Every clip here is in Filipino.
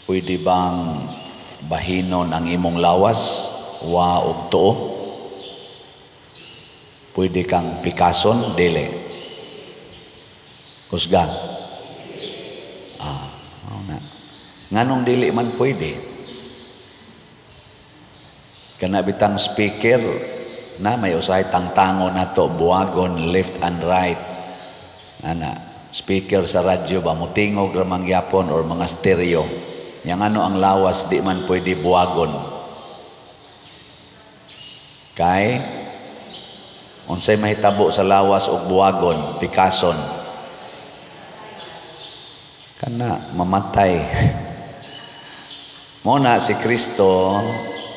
Pwede bang bahinon ang imong lawas, wa ug tuo? Pwede kang pikason, dili. Kusga. Nganong dili man pwede? Kana bitang speaker na may usahay tangtango nato, buwagon left and right. Speaker sa radyo ba mutingog ra mangyapon or mga stereo. Yang ang lawas di man pwede buwagon. Kay unsay mahitabo sa lawas ug buwagon, pikason. Kana mamatay. Muna si Kristo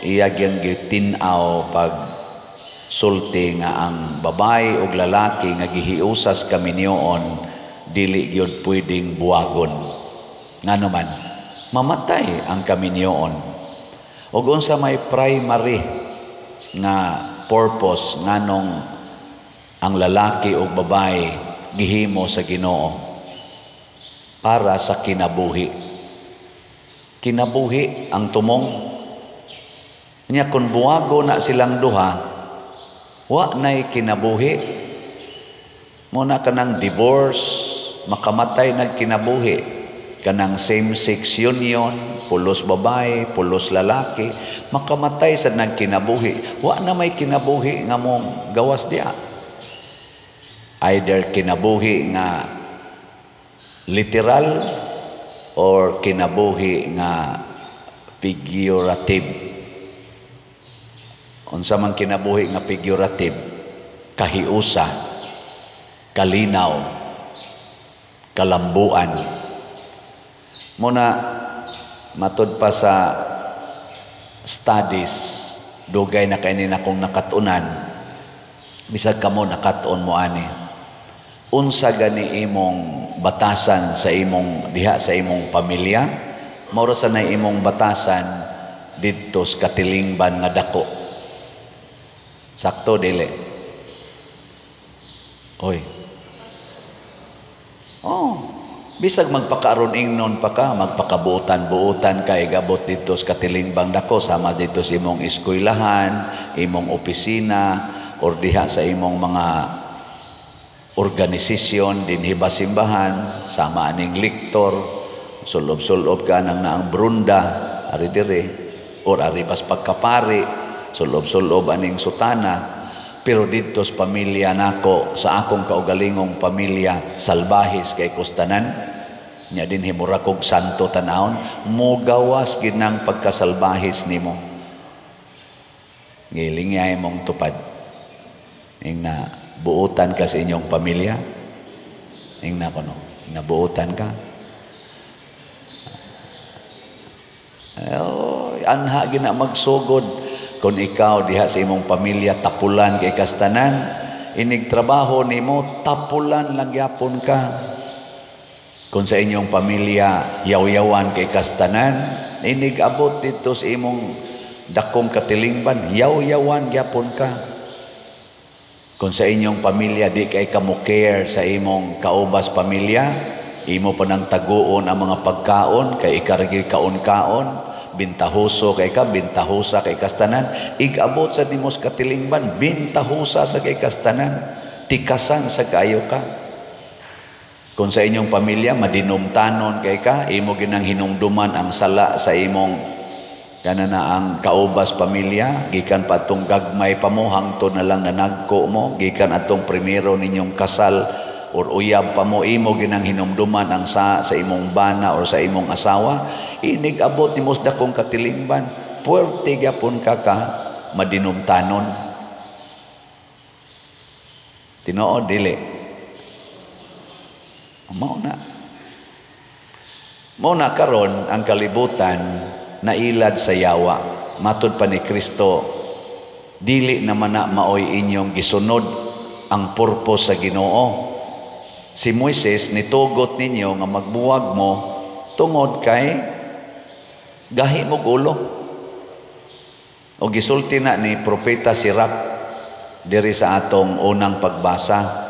iya gyang gitinaw pag sulti nga ang babae ug lalaki nga gihiusas kaminyoon dili gyud pwedeng buwagon. Ngano man mamatay ang kaminyoon. Ug unsa may primary nga purpose nganong ang lalaki ug babae gihimo sa Ginoo para sa kinabuhi. Kinabuhi ang tumong. Nya kun buwago na silang duha, wa nay kinabuhi. Muna kanang divorce, makamatay nag kinabuhi. Kanang same-sex union, pulos babae, pulos lalaki, makamatay sa nagkinabuhi. Wa na may kinabuhi nga mong gawas diya. Either kinabuhi nga literal or kinabuhi nga figurative. Unsa man kinabuhi nga figurative, kahiusa, kalinaw, kalambuan. Muna, matod pa sa studies, dugay na kainin akong nakatunan, bisag kamo nakatuon mo ani. Unsa gani imong batasan sa imong diha sa imong pamilya, mao sa na imong batasan didto sa katilingban nga dako. Sakto dili? Oy. Bisag magpakaroon ingnon pa ka, magpakabuutan-buutan ka, igabot dito sa katilingban dako, sama dito sa imong eskwelahan, imong opisina, or diha sa imong mga organisasyon, dinhiba simbahan, sama aning liktor, sulob-sulob ka nang naang brunda, ari dire, or ari bas pagkapari, sulob-sulob aning sutana. Pero dito sa pamilya nako, sa akong kaugalingong pamilya, salbahis kay kustanan, nya din himura kog santo tanahon, mugawas ginang pagkasalbahis nimo. Ngilingay mong tupad. Ing na buutan ka sa inyong pamilya. Ing na kuno, nabuutan ka. Anha gina magsugod. Kung ikaw diha sa imong pamilya tapulan kay kastanan, inig trabaho nimo tapulan lang yapon ka. Kung sa inyong pamilya yaw-yawan kay kastanan, inig abot dito sa imong dakong katilingban, yaw-yawan yapon ka. Kung sa inyong pamilya di kay kamo care sa imong kaubas pamilya, imo pa nang taguon ang mga pagkaon kay ikarigi kaon-kaon, bintahuso kay ka, bintahusa kay kastanan, igabot sa dimos katilingban, bintahusa sa kay kastanan, tikasan sa kayo ka. Kung sa inyong pamilya madinumtanon kay ka, imo ginang hinumduman ang sala sa imong kanana ang kaubas pamilya, gikan pa atong gagmay pa mo hangtod na lang nanagko mo, gikan atong primero ninyong kasal or uyab pa mo, imo ginang hinumduman ang sa imong bana or sa imong asawa. Inig abot ni mos dakong katilingban, puwerte gyapon ka madinumtanon. Tinuod dili. Mao na karon ang kalibutan nailad sa yawa. Matud pa ni Kristo, dili naman na maoy inyong gisunod ang purpose sa Ginoo. Si Moises nitugot ninyo nga magbuwag mo tungod kay gahi mo ulo. O gisulti na ni Propeta Sirach diri sa atong unang pagbasa.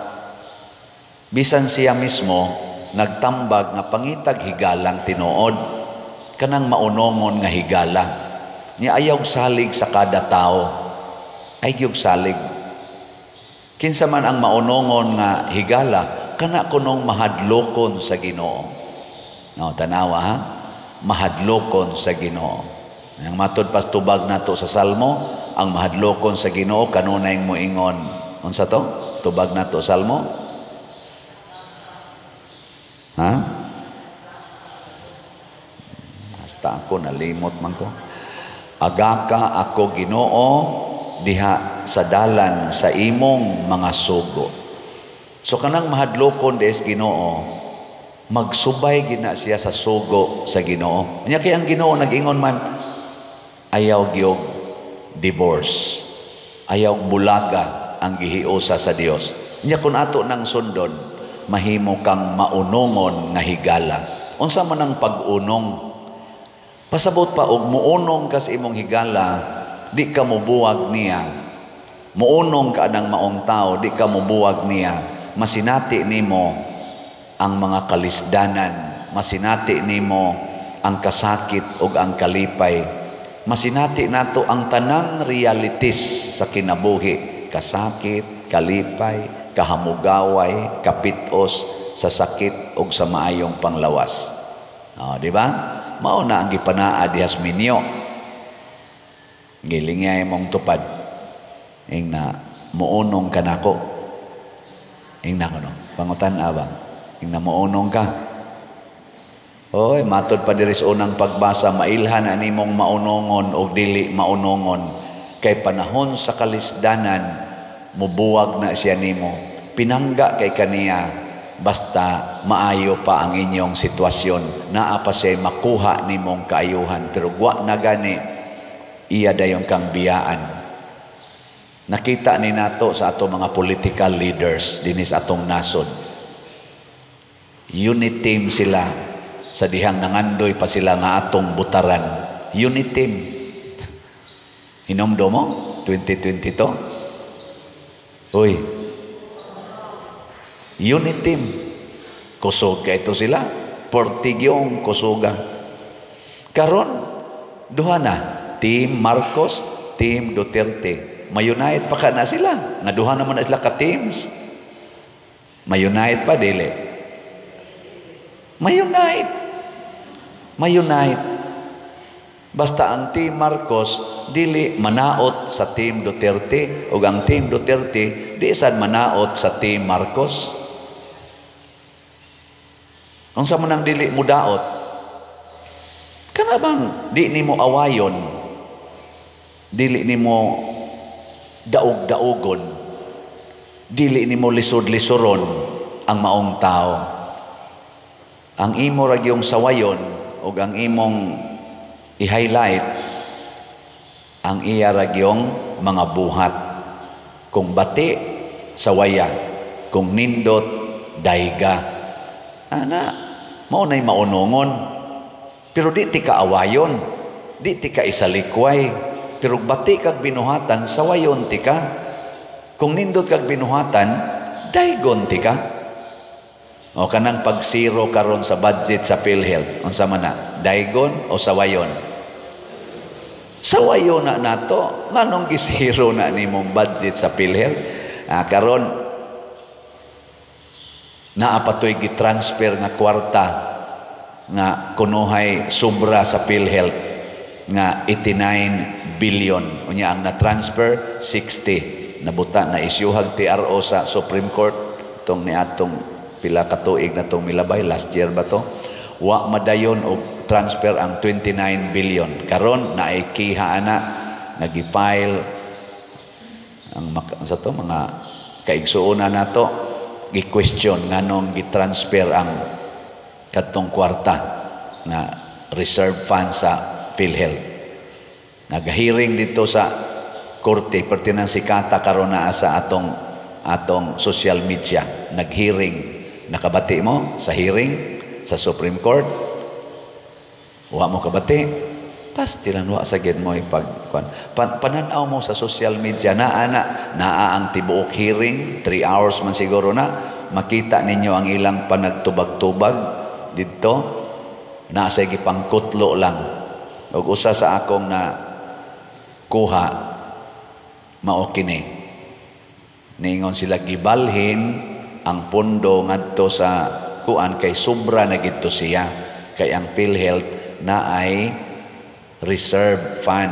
Bisan siya mismo nagtambag nga pangitag higalang tinuod. kanang maunongon nga higala. Nya ayaw salig sa kada tao. Ayaw salig. Kinsa man ang maunongon nga higala, kana kunong mahadlokon sa Ginoo. No, tanawa ha? Mahadlokon sa Ginoo. Ang matod pas tubag nato sa Salmo, ang mahadlokon sa Ginoo kanunay moingon. Unsa to? Tubag nato Salmo? Ha? Basta ako nalimot man ko. Agaka ako Ginoo diha sa dalan sa imong mga sugo. So kanang mahadlokon des Ginoo, magsubay gina siya sa sugo sa Ginoo. Nya kay ang Ginoo nag-ingon man, ayaw gyud divorce, ayaw bulaga ang gihiusa sa Dios. Nya kun ato nang sundon, mahimo kang maunongon nga higala. Unsa man ang pag-unong? Pasabot pa og muunong ka sa imong higala, di ka mubuwag niya. Muunong ka ng maong tao, di ka mubuwag niya. Masinati nimo ang mga kalisdanan, masinati nimo ang kasakit ug ang kalipay. Masinati nato ang tanang realities sa kinabuhi, kasakit, kalipay, kahamugaway, kapitos sa sakit ug sa maayong panglawas. Di ba? Mao na ang gipanaa dihas minyo. Gilingay mong tupad. Ing na muunong ka nako. Ing na kuno. Pangutan abang. Ing na muunong ka. Oy, matod pa diri sa unang pagbasa, mailhan ani mong maunongon o dili maunongon. Kay panahon sa kalisdanan, mubuwag na siya nimo. Pinangga kay kaniya. Basta maayo pa ang inyong sitwasyon, naa pa siya makuha nimong kaayuhan, pero wa na gani iya dayon kang biyaan. Nakita ni nato sa ato mga political leaders dinis atong nasod. Unit team sila sa dihang nangandoy pa sila nga atong butaran. Unit team. Hinomdo mo 2022. Uy. Unit team. Kusog ka ito sila. Portigyong kusuga. Karon, duha na. Team Marcos, Team Duterte. Mayunite pa ka na sila. Nga duha naman na sila ka teams. Mayunite pa, dili. Mayunite. Mayunite. Basta ang Team Marcos, dili manaot sa Team Duterte. O ang Team Duterte, di sad manaot sa Team Marcos. Kung sa manang dili mo daot, kana bang di nimo awayon, dili nimo daog-daogon, dili nimo lisod-lisoron ang maong tao. Ang imo ra gyung sawayon o ang imong i-highlight ang iya ra gyung mga buhat. Kung bati, sawaya. Kung nindot, dayga. Ana, mao nay maunongon. Pero di ti ka awayon, di ti ka isalikway. Pero bati kag binuhatan, sawayon ti ka. Kung nindot kag binuhatan, daygon ti ka. O kanang pag-zero karon sa budget sa PhilHealth, unsa man na, daygon o sawayon? Sawayon na nato. Nganong gisiro na nimong budget sa PhilHealth? Karon naapatoy gitransfer nga kwarta nga kunuhay sobra sa PhilHealth nga 89 billion. Unya ang na-transfer 60. Nabuta na isyuhag TRO sa Supreme Court tong niadtong pila ka tuig na tong milabay, last year ba to? Wa madayon og transfer ang 29 billion. Karon naay kiha ana nagi-file ang sa to mga kaigsuonan nato gi-question nganong gi-transfer ang kadtong kwarta na reserve fund sa PhilHealth. Nag-hearing dito sa korte pertinang sikata karon naa sa atong social media. Nag-hearing, nakabati mo sa hearing sa Supreme Court. Wa mo kabati. Pastilan wa sa gid mo pananaw mo sa social media naa ang tibuok hearing, 3 hours man siguro na, makita ninyo ang ilang panagtubag-tubag dito. nasa gipangkutlo lang. Ug usa sa akong na kuha mao kini. Ningon sila gibalhin ang pondo ngadto sa kuan kay sobra na gidto siya, kay ang PhilHealth na ay reserve fund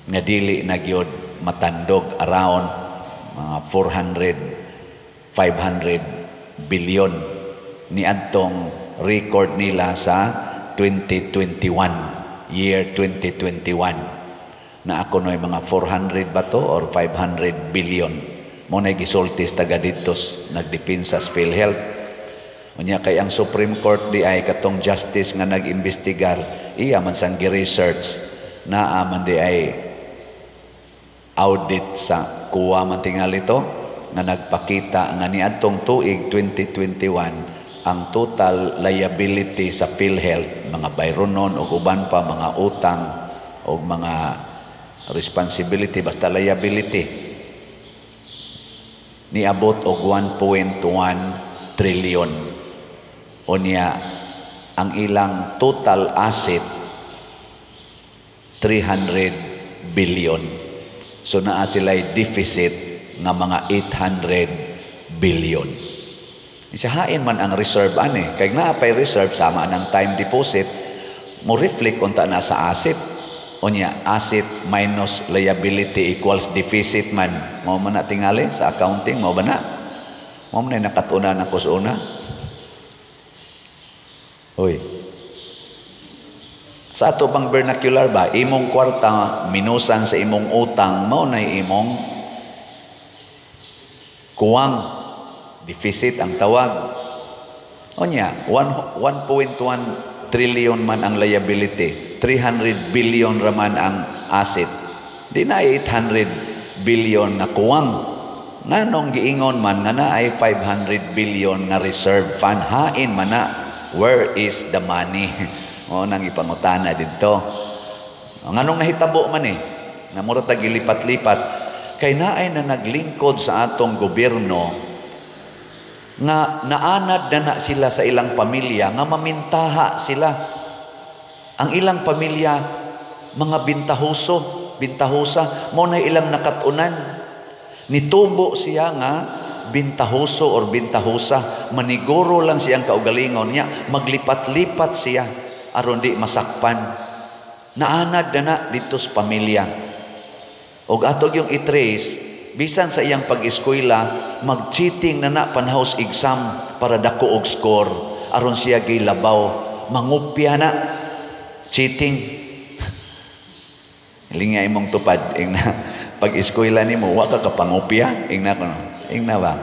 nga dili na gyud matandog, around mga 500 billion ni adtong record nila sa 2021, year 2021, na ako no'y mga 400 ba to or 500 billion mo na gisultis taga ditos nagdipinsa sa PhilHealth. Unya kay ang Supreme Court di ay katong justice nga nag-imbestigar, iya man sang gi-research na man di ay audit sa kuwa man tingali ito nga nagpakita nga niadtong tuig 2021 ang total liability sa PhilHealth, mga bayronon o uban pa mga utang o mga responsibility, basta liability, niabot og 1.1 trillion. O niya ang ilang total asset 300 billion. So naa sila'y deficit nga mga 800 billion. Isahain man ang reserve ani, kay naapay reserve sama ng time deposit, mo reflect unta na sa asset. O niya, asset minus liability equals deficit man. Mao man na tingali sa accounting, mao ba na? Mao man na nakatuna na kusuna. Uy. Sa ato bang vernacular ba, imong kwarta minusan sa imong utang, mao na imong kuwang, deficit ang tawag. O niya, 1.1 trillion man ang liability, 300 billion raman ang asset. Di na 800 billion na kuwang. Nganong giingon man nga na ay 500 billion nga reserve fund, hain man na. Where is the money? O nang ipangutana dito. Nganong nahitabo man nga mura ta gilipat-lipat, kay naay na naglingkod sa atong gobyerno nga naanad na sila sa ilang pamilya, nga mamintaha sila. Ang ilang pamilya, mga bintahosa, mo na ilang nakatunan. Nitubo siya nga bintahoso or bintahosa, maniguro lang siyang kaugalingon niya, maglipat-lipat siya aron di masakpan. Naanad na dito sa pamilya. Og atog yung itrace, bisan sa iyang pag-eskwela, mag-cheating na panhouse exam para dako og score aron siya gilabaw, mangupya na cheating. Linga imong tupad ingna pag-eskwela nimo wa ka kapangupya ingna kuno ingna ba.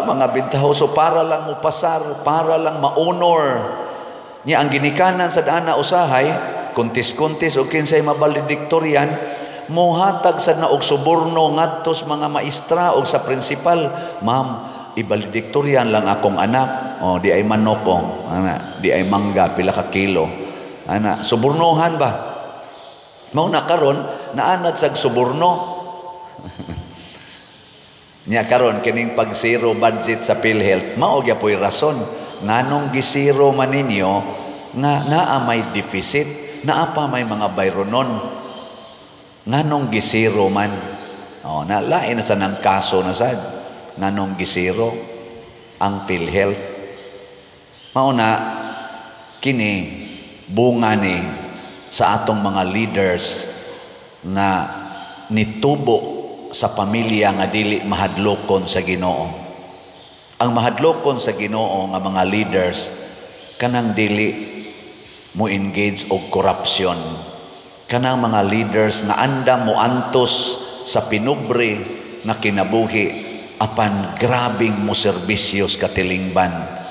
Mga bintahoso para lang mo pasar, para lang ma-honor niya ang ginikanan sa daan na usahay, kuntis-kuntis o kinsay mabalediktoryan, muhatag sad na og suborno ngadto sa mga maestra o sa principal. Ma'am, ibalediktoryan lang akong anak. O di ay manoko, ana, di ay mangga pila ka kilo. Ana, subornohan ba? Mao na karon naanad sag suborno. Nya karon kining pag zero budget sa PhilHealth, mao gyapon rason nganong gisiro man ninyo nga naa may deficit, naa pa may mga bayronon. Nganong gisiro man? O, lain na sa nang kaso na sad. Nganong gisiro ang PhilHealth? Mauna, kini bunga ni sa atong mga leaders na nitubo sa pamilya nga dili mahadlokon sa Ginoo. Ang mahadlokon sa Ginoo nga mga leaders kanang dili mo engage og corruption. Kanang mga leaders nga andam mo antos sa pinubre na kinabuhi apan grabing mo serbisyos katilingban.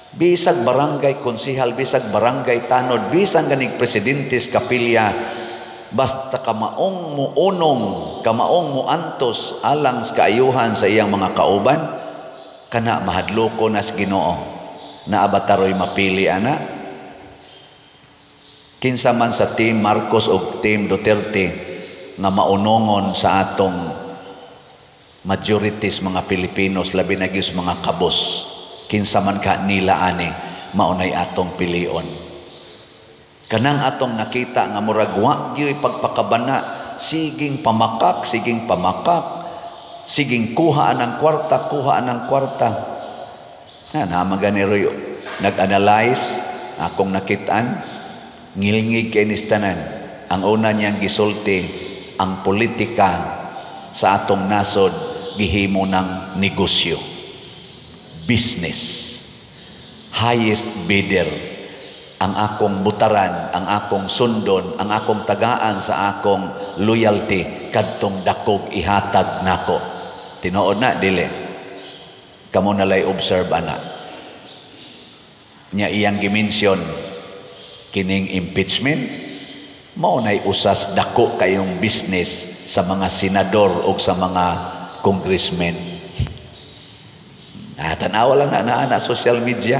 Bisag barangay konsihal, bisag barangay tanod, bisan ganing presidentes kapilya, basta kamaong mo unong, kamaong mo antos alang sa kaayuhan sa iyang mga kauban, kana mahadloko na sa Ginoo. Naabataroy mapili ana. Kinsa man sa team Marcos o team Duterte nga maunongon sa atong majorities mga Pilipinos, labi na gyud mga kabos, kinsa man ka nila ani, maunay atong pilion. Kanang atong nakita nga murag wa gyud pagpakabana, siging pamakak, siging kuha ang kwarta. Na maganiroy nag-analyze akong nakitaan, ngilngig kay nistanan. Ang una niyang gisulti, ang politika sa atong nasod gihimo ng negosyo, business. Highest bidder ang akong butaran, ang akong sundon, ang akong tagaan sa akong loyalty kadtong dakog ihatag nako. Tinuod na dili. Kamo nalay observe ana. Nya iyang gimension kining impeachment mao nay usas dako kayong business sa mga senador o sa mga congressmen. Tanawa lang na social media.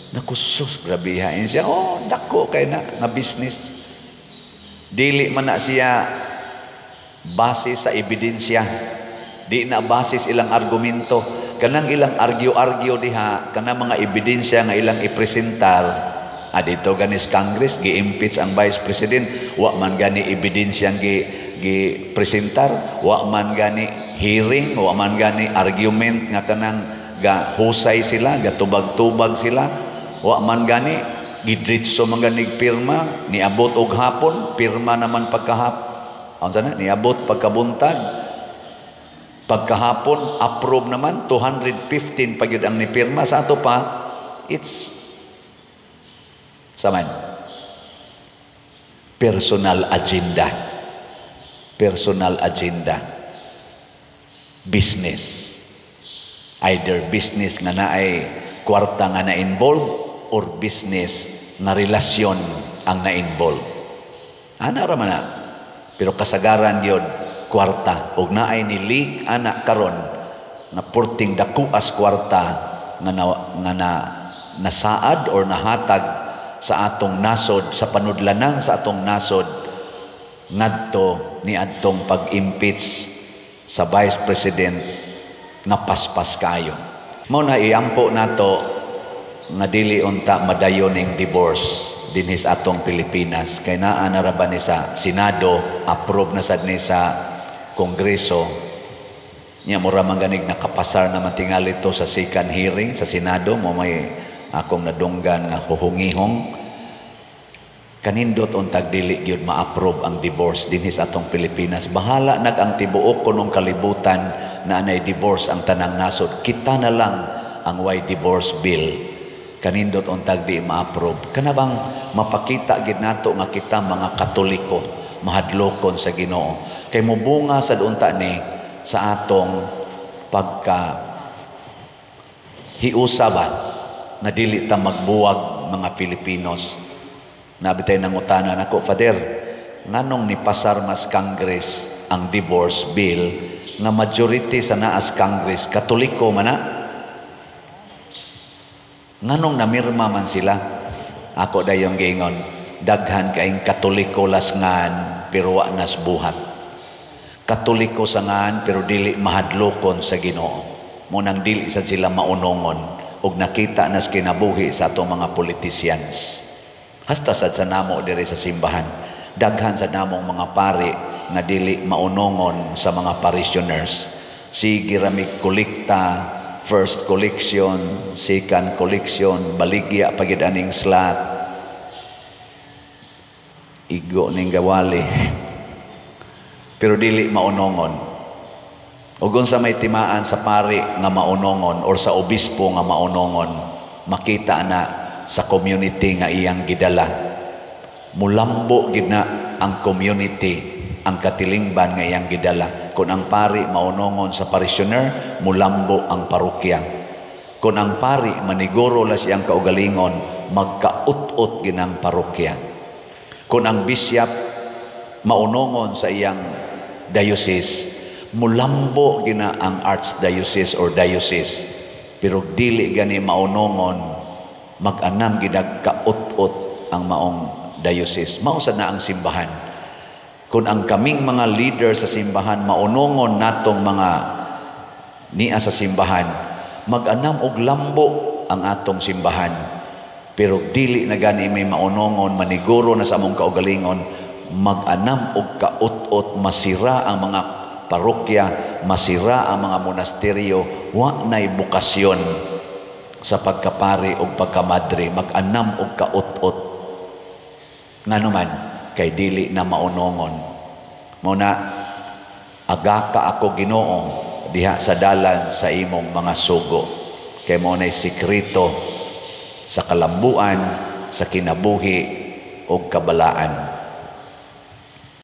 Nakusus, grabihain siya. Oh, dako kay na business. Dili man na siya base sa ebidensya. Di na basis ilang argumento. Kanang ilang argue diha, kanang mga ebidensya nga ilang ipresentar. Dito ganis Congress, gi-impeach ang Vice President. Wa man gani ebidensyang gi-presentar. Wa man gani hearing. Wa man gani argument nga kanang husay sila, gatubag-tubag sila. Wa man gani gidritso man ganig pirma, niabot og hapon, pirma naman niabot pagkabuntag. Pagkahapon approve naman 215 pagyud ang nipirma sa ato pa. It's saman personal agenda, business, either business nga naay kwarta nga na-involve or business na relasyon ang na-involve. Ana ra man na. Pero kasagaran gyud kwarta ug naay ni leak ana karon na porting dakuas kwarta nga nasaad or nahatag sa atong nasod, sa panudlanang sa atong nasod ngadto ni adtong pag-impeach sa Vice President na paspas kayo. Mao na iampo nato nga dili unta madayon ning divorce dinhi sa atong Pilipinas kay naa na ra ba ni sa Senado, approve na sad ni sa Kongreso. Nya mura man ganig nakapasar na matingali to sa second hearing sa Senado, mo may akong nadunggan nga huhungihong kanindot untag dili gyud ma-approve ang divorce dinhi sa atong Pilipinas. Bahala nag ang tibuok kunong kalibutan na anay divorce ang tanang nasod. Kita na lang ang why divorce bill. Kanindot untag di ma-approve. Kana bang mapakita gid nato nga kita mga Katoliko mahadlokon sa Ginoo. Kay mubunga sa unta ni sa atong pagka hiusa ba na dili ta magbuwag mga Filipinos. Nabitay nangutana nako, Father, nganong ni pasar mas Congress ang divorce bill nga majority sa naas Congress Katoliko man na? Nganong namirma man sila? Ako dayong giingon, daghan kaing Katoliko lasngan pero wa nas buhat. Katoliko sangan pero dili mahadlokon sa Ginoo. Munang dili sa sila maunongon ug nakita nas kinabuhi sa atong mga politicians. Hasta sad sa namo diri sa simbahan, daghan sa namong mga pari na dili maunongon sa mga parishioners. Sige ra mig kolekta, first collection, second collection, baligya pagid aning slot. Igo ning gawali. Pero dili maunongon. Ug unsa may timaan sa pari nga maunongon or sa obispo nga maunongon, makita na sa community nga iyang gidala. Mulambo gid na ang community, ang katilingban nga iyang gidala. Kung ang pari maunongon sa parishioner, mulambo ang parokya. Kung ang pari maniguro la siyang kaugalingon, magkaut-ut ginang parokya. Kung ang bishop maunongon sa iyang diocese, mulambo gina ang archdiocese or diocese. Pero dili gani maunongon, mag-anam gidag kaut-ut ang maong diocese. Mausa na ang simbahan. Kung ang kaming mga leader sa simbahan maunongon natong mga niya sa simbahan, mag-anam og lambo ang atong simbahan. Pero dili na gani may maunongon, maniguro na sa among kaugalingon, mag-anam og kaut-ot, masira ang mga parokya, masira ang mga monasteryo, wa nay bukasyon sa pagkapari o pagkamadre, mag-anam og kaut-ot. Nga naman, kay dili na maunongon. Muna, agaka ako Ginoo diha sa dalan sa imong mga sugo. Kay mo na'y sikrito sa kalambuan, sa kinabuhi o kabalaan.